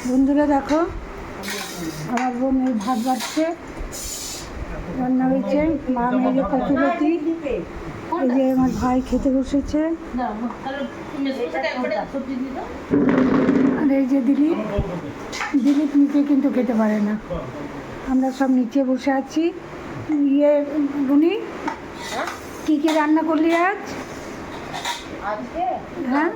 বন্ধুরা দেখো, আমার বোন এই ভাত বাড়ছে, রান্না হয়েছে। মা মেয়ে কচুলতি, এই যে আমার ভাই খেতে বসেছে, আর এই যে দিলীপ নিচে কিন্তু খেতে পারে না। আমরা সব নিচে বসে আছি। ইয়ে বুনি, কী কী রান্না করলি আজ? হ্যাঁ,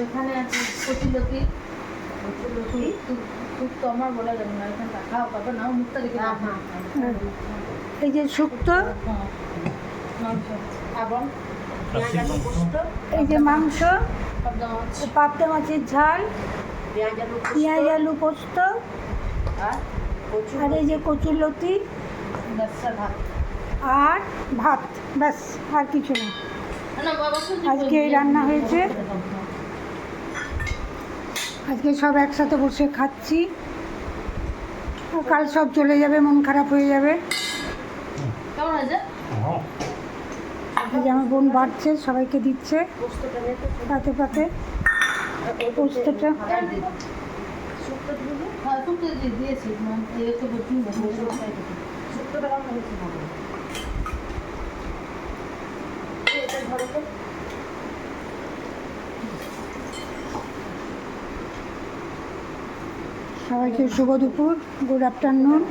এখানে আছে কচুলতি, শুক্তো আমার বলা যাবে না, এখানে খাওয়া পাবে না, মুখটা দেখে। এই যে শুক্তো, এবং এই যে মাংস, পাবদা মাছের ঝাল, পেঁয়াজ আলু পোস্ত, আর এই যে কচুলতি আর ভাত, ব্যাস, আর কিছু না। আজকে এই রান্না হয়েছে। আজকে সব একসাথে বসে খাচ্ছি। কাল সব চলে যাবে, মন খারাপ হয়ে যাবে। এই যে আমার বোন বাড়ছে, সবাইকে দিচ্ছে পাতে পাতে পোস্তটা। সবাইকে শুভ দুপুর, গুড আফটারনুন।